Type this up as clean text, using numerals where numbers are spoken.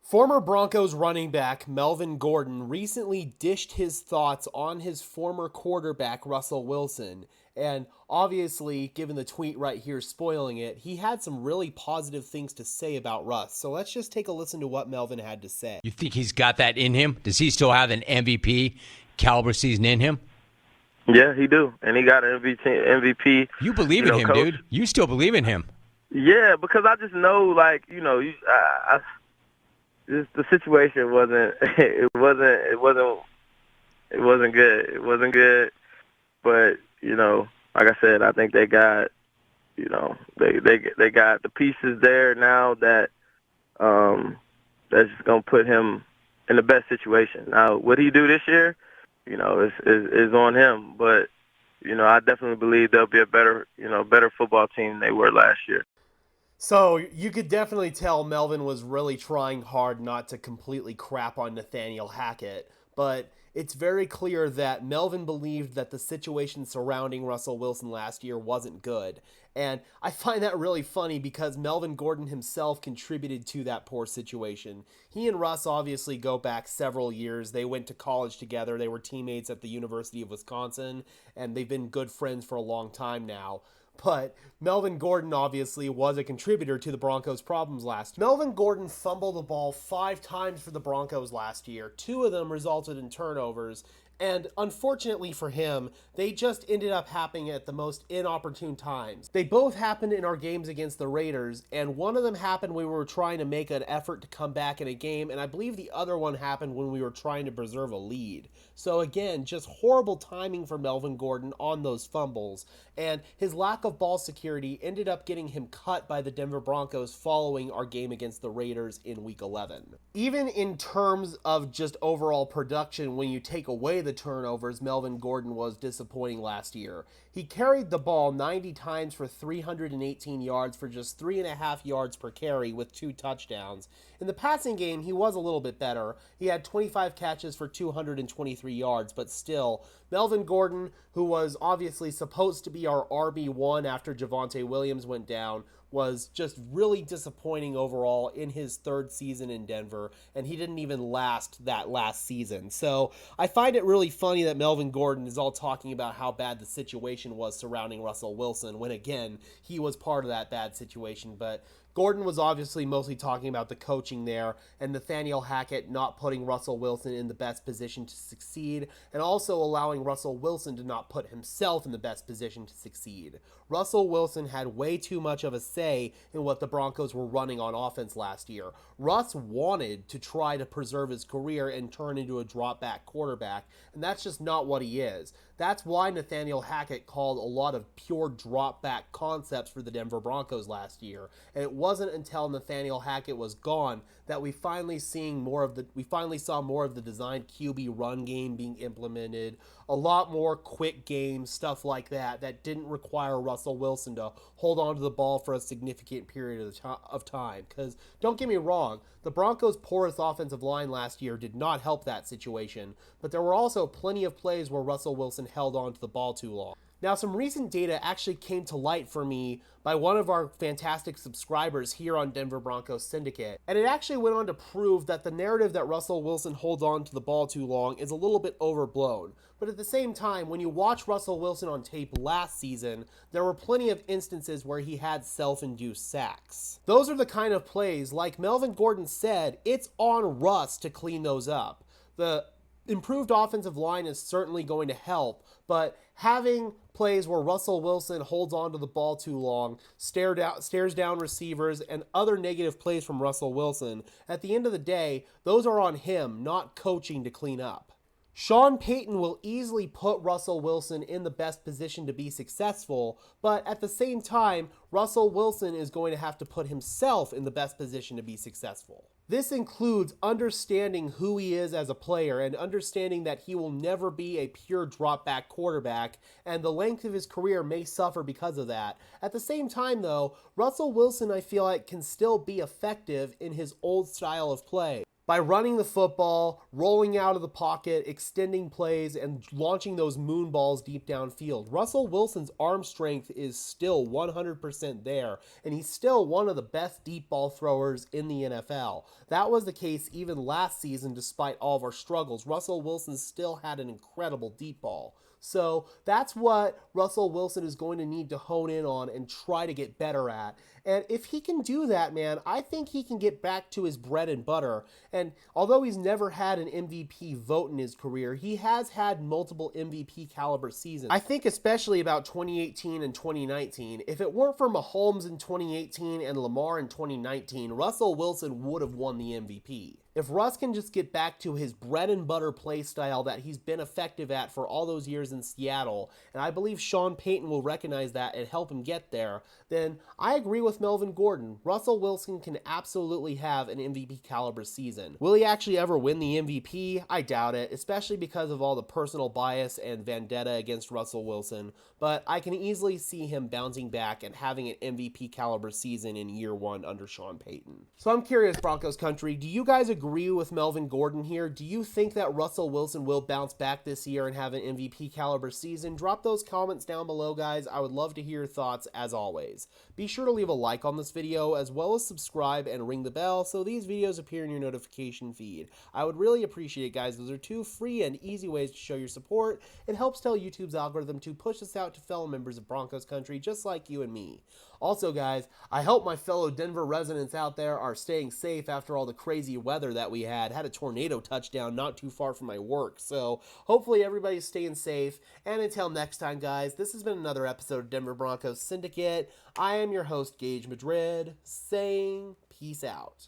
Former Broncos running back Melvin Gordon recently dished his thoughts on his former quarterback Russell Wilson. And obviously, given the tweet right here spoiling it, he had some really positive things to say about Russ. So let's just take a listen to what Melvin had to say. You think he's got that in him? Does he still have an MVP caliber season in him? Yeah, he do. And he got an MVP. You believe in him, coach. dude. You still believe in him. Yeah, because I just know, just the situation wasn't it wasn't good. It wasn't good. But, like I said, I think they got they got the pieces there now that that's just gonna put him in the best situation. Now, what he do this year, is on him. But, I definitely believe they'll be a better football team than they were last year. So you could definitely tell Melvin was really trying hard not to completely crap on Nathaniel Hackett, but it's very clear that Melvin believed that the situation surrounding Russell Wilson last year wasn't good. And I find that really funny because Melvin Gordon himself contributed to that poor situation. He and Russ obviously go back several years. They went to college together. They were teammates at the University of Wisconsin, and they've been good friends for a long time now. But Melvin Gordon obviously was a contributor to the Broncos' problems last year. Melvin Gordon fumbled the ball 5 times for the Broncos last year. 2 of them resulted in turnovers. And unfortunately for him, they just ended up happening at the most inopportune times. They both happened in our games against the Raiders, and one of them happened when we were trying to make an effort to come back in a game, and I believe the other one happened when we were trying to preserve a lead. So again, just horrible timing for Melvin Gordon on those fumbles, and his lack of ball security ended up getting him cut by the Denver Broncos following our game against the Raiders in Week 11. Even in terms of just overall production, when you take away the turnovers, Melvin Gordon was disappointing last year. He carried the ball 90 times for 318 yards for just 3.5 yards per carry with 2 touchdowns. In the passing game, he was a little bit better. He had 25 catches for 223 yards, but still, Melvin Gordon, who was obviously supposed to be our RB1 after Javonte Williams went down, was just really disappointing overall in his 3rd season in Denver, and he didn't even last that last season. So I find it really funny that Melvin Gordon is all talking about how bad the situation was surrounding Russell Wilson, when again, he was part of that bad situation. But Gordon was obviously mostly talking about the coaching there and Nathaniel Hackett not putting Russell Wilson in the best position to succeed, and also allowing Russell Wilson to not put himself in the best position to succeed. Russell Wilson had way too much of a say in what the Broncos were running on offense last year. Russ wanted to try to preserve his career and turn into a drop-back quarterback, and that's just not what he is. That's why Nathaniel Hackett called a lot of pure drop-back concepts for the Denver Broncos last year, and it wasn't until Nathaniel Hackett was gone that we finally saw more of the designed QB run game being implemented, a lot more quick games, stuff like that didn't require Russell Wilson to hold on to the ball for a significant period of time. Because don't get me wrong, the Broncos' porous offensive line last year did not help that situation, but there were also plenty of plays where Russell Wilson held on to the ball too long. Now, some recent data actually came to light for me by one of our fantastic subscribers here on Denver Broncos Syndicate, and it actually went on to prove that the narrative that Russell Wilson holds on to the ball too long is a little bit overblown. But at the same time, when you watch Russell Wilson on tape last season, there were plenty of instances where he had self-induced sacks. Those are the kind of plays, like Melvin Gordon said, it's on Russ to clean those up. The improved offensive line is certainly going to help, but having plays where Russell Wilson holds on to the ball too long, stares down receivers, and other negative plays from Russell Wilson, at the end of the day, those are on him, not coaching to clean up. Sean Payton will easily put Russell Wilson in the best position to be successful, but at the same time, Russell Wilson is going to have to put himself in the best position to be successful. This includes understanding who he is as a player and understanding that he will never be a pure drop-back quarterback, and the length of his career may suffer because of that. At the same time, though, Russell Wilson, I feel like, can still be effective in his old style of play. By running the football, rolling out of the pocket, extending plays, and launching those moon balls deep downfield. Russell Wilson's arm strength is still 100% there, and he's still one of the best deep ball throwers in the NFL. That was the case even last season, despite all of our struggles. Russell Wilson still had an incredible deep ball. So that's what Russell Wilson is going to need to hone in on and try to get better at. And if he can do that, man, I think he can get back to his bread and butter. And although he's never had an MVP vote in his career, he has had multiple MVP caliber seasons. I think especially about 2018 and 2019. If it weren't for Mahomes in 2018 and Lamar in 2019, Russell Wilson would have won the MVP. If Russ can just get back to his bread and butter play style that he's been effective at for all those years in Seattle, and I believe Sean Payton will recognize that and help him get there, then I agree with Melvin Gordon. Russell Wilson can absolutely have an MVP caliber season. Will he actually ever win the MVP? I doubt it, especially because of all the personal bias and vendetta against Russell Wilson, but I can easily see him bouncing back and having an MVP caliber season in year one under Sean Payton. So I'm curious, Broncos country, do you guys agree with Melvin Gordon here? Do you think that Russell Wilson will bounce back this year and have an MVP caliber season? Drop those comments down below, guys. I would love to hear your thoughts as always. Be sure to leave a like on this video as well as subscribe and ring the bell so these videos appear in your notification feed. I would really appreciate it, guys. Those are two free and easy ways to show your support. It helps tell YouTube's algorithm to push us out to fellow members of Broncos country just like you and me. Also, guys, I hope my fellow Denver residents out there are staying safe after all the crazy weather that we had. Had a tornado touchdown not too far from my work, so hopefully everybody's staying safe. And until next time, guys, this has been another episode of Denver Broncos Syndicate. I am your host, Gage Madrid, saying peace out.